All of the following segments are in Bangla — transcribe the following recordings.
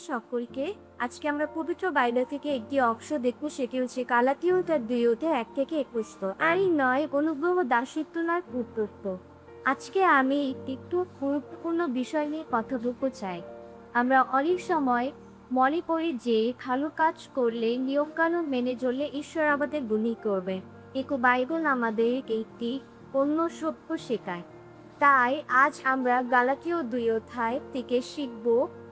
সকলকে। আজকে আমরা পবিত্র বাইবেল থেকে একটি অংশ দেখব, সেটি হচ্ছে গালাতীয় তার ২ অধ্যায় ১ থেকে ২১। আরই নয় অনুগ্রহ দাসত্ব নয় পুত্রত্ব। আজকে আমি একটু গুরুত্বপূর্ণ বিষয় নিয়ে কথা বলতে চাই। আমরা অনেক সময় মনে করি যে ভালো কাজ করলে, নিয়মকানুন মেনে চললে ঈশ্বর আমাদের গুণী করবে, কিন্তু বাইবেল আমাদের একটি অন্য সত্য শেখায়। তাই আজ আমরা গালাতীয় ২ অধ্যায় থেকে শিখব,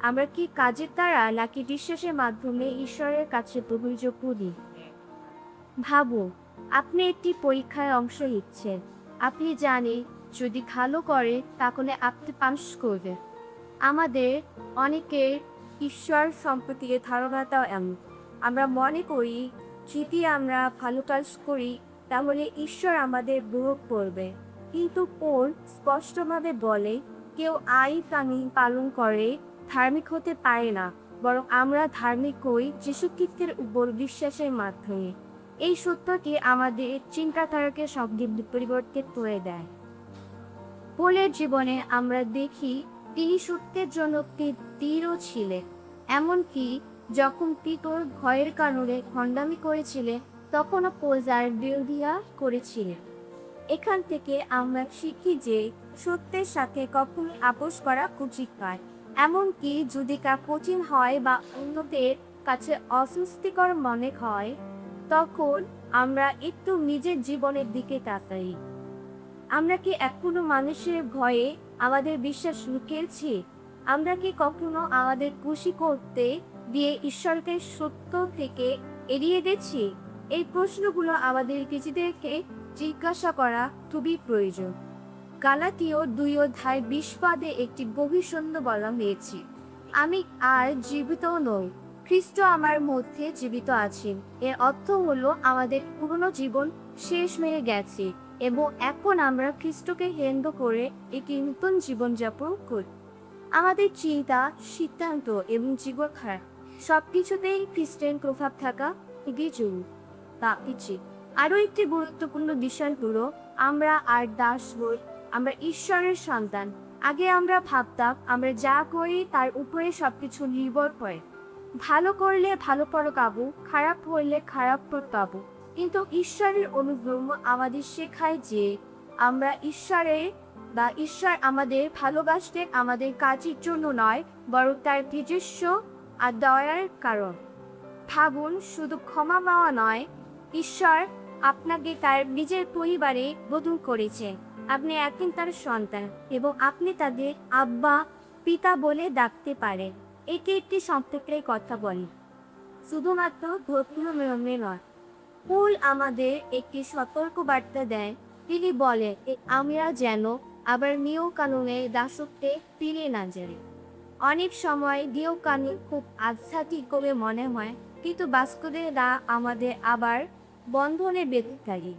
আমরা কি কাজের দ্বারা নাকি বিশ্বাসের মাধ্যমে ঈশ্বরের কাছে গ্রহণযোগ্য দিই। ভাবুন, আপনি একটি পরীক্ষায় অংশ নিচ্ছেন। আপনি জানেন যদি ভালো করে তাহলে আপনি পাস করবেন। আমাদের অনেকের ঈশ্বর সম্পর্কে ধারণাটাও এমন। আমরা মনে করি যদি আমরা ভালো কাজ করি তাহলে ঈশ্বর আমাদের গ্রহণ করবে, কিন্তু পৌল স্পষ্টভাবে বলে কেউ আইন কানুন পালন করে ধার্মিক হতে পারে না, বরং আমরা ধার্মিক হই যীশু খ্রিস্টের উপর বিশ্বাসের মাধ্যমে। এই সত্যটি আমাদের চিন্তাধারাকে সম্পূর্ণ পরিবর্তন করে দেয়। পৌলের জীবনে আমরা দেখি তিনি সত্যের জন্য দৃঢ় ছিলেন। এমনকি যখন পিতর ভয়ের কারণে ভণ্ডামি করেছিলেন, তখনও পৌল তার বিরোধিতা করেছিলেন। এখান থেকে আমরা শিখি যে সত্যের সাথে কখনো আপোস করা উচিত নয়। এমনকি যদি তা কঠিন হয় বা অন্যদের কাছে অস্বস্তিকর মনে হয়, তখন আমরা একটু নিজের জীবনের দিকে তাকাই। আমরা কি এখনো মানুষের ভয়ে আমাদের বিশ্বাস লুকিয়েছি? আমরা কি কখনো আমাদের খুশি করতে দিয়ে ঈশ্বরকে সত্য থেকে এড়িয়ে গেছি? এই প্রশ্নগুলো আমাদের নিজেদেরকে জিজ্ঞাসা করা খুবই প্রয়োজন। গালাতীয় ২ অধ্যায় ২০ পদে একটি গভীর সত্য বলা হয়েছে, আমি আর জীবিত নই, খ্রিস্ট আমার মধ্যে জীবিত আছেন। এর অর্থ হলো আমাদের পুরনো জীবন শেষ হয়ে গেছে এবং এখন আমরা খ্রিস্টকে কেন্দ্র করে একটি নতুন জীবনযাপন করি। আমাদের চিন্তা, সিদ্ধান্ত এবং জীবনধারা সবকিছুতেই খ্রিস্টের প্রভাব থাকা খুবই জরুরি। তা উচিত। আরও একটি গুরুত্বপূর্ণ বিষয় হলো আমরা আর দাস নই, আমরা ঈশ্বরের সন্তান। আগে আমরা ভাবতাম আমরা যা করি তার উপরে সবকিছু নির্ভর করে। ভালো করলে ভালো ফল পাবো, খারাপ করলে খারাপ ফল পাবো। কিন্তু ঈশ্বরের অনুগ্রহ আমাদের শেখায় যে আমরা ঈশ্বর আমাদের ভালোবাসতে আমাদের কাজের জন্য নয়, বরং তার নিজস্ব আর দয়ার কারণ। ভাবুন, শুধু ক্ষমা পাওয়া নয়, ঈশ্বর আপনাকে তার নিজের পরিবারে গ্রহণ করেছেন। আপনি এখন তার সন্তান এবং আপনি তাদের আব্বা, পিতা বলে ডাকতে পারেন। এটি একটি সম্পর্কের কথা বলে, শুধুমাত্র ধর্মীয় নিয়মে নয়। পৌল আমাদের একটি সতর্ক বার্তা দেন। তিনি বলেন আমরা যেন আবার নিয়ম কানুনের দাসত্বে ফিরে না যাই। অনেক সময় নিয়ম কানুন খুব আধ্যাত্মিক বলে মনে হয়, কিন্তু বাস্তবে তা আমাদের আবার বন্ধনে বেঁধে থাকে।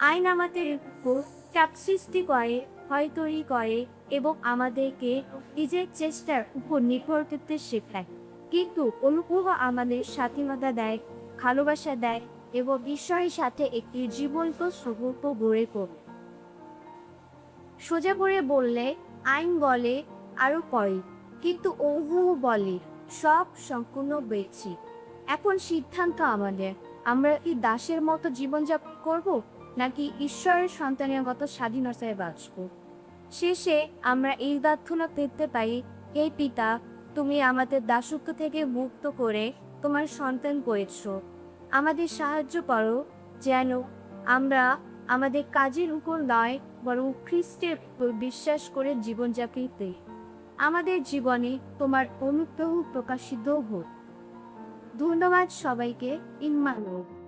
আইন আমাদের উপর চাপ সৃষ্টি করে, ভয় তৈরি করে এবং আমাদেরকে নিজের চেষ্টার উপর নির্ভর করতে শেখায়। কিন্তু অনুগ্রহ আমাদের স্বাধীনতা দেয়, ভালোবাসা দেয় এবং ঈশ্বরের সাথে একটি জীবন্ত সম্পর্ক গড়ে তোলে। সোজা করে বললে আইন বলে আরো পরে, কিন্তু অনুগ্রহ বলে সব সম্পূর্ণ বেছে। এখন সিদ্ধান্ত আমাদের, আমরা কি দাসের মতো জীবনযাপন করব নাকি ঈশ্বরের সন্তানের স্বাধীনতায় বাঁচব। শেষে আমরা এই প্রার্থনা করতে পারি, হে পিতা, তুমি আমাদের দাসত্ব থেকে মুক্ত করে তোমার সন্তান করেছ। আমাদের সাহায্য করো যেন আমরা আমাদের কাজের উপর নয়, বরং খ্রিস্টের উপর বিশ্বাস করে জীবনযাপন করি। আমাদের জীবনে তোমার অনুগ্রহ প্রকাশিত হোক। ধন্যবাদ সবাইকে। ইম্মানুয়েল।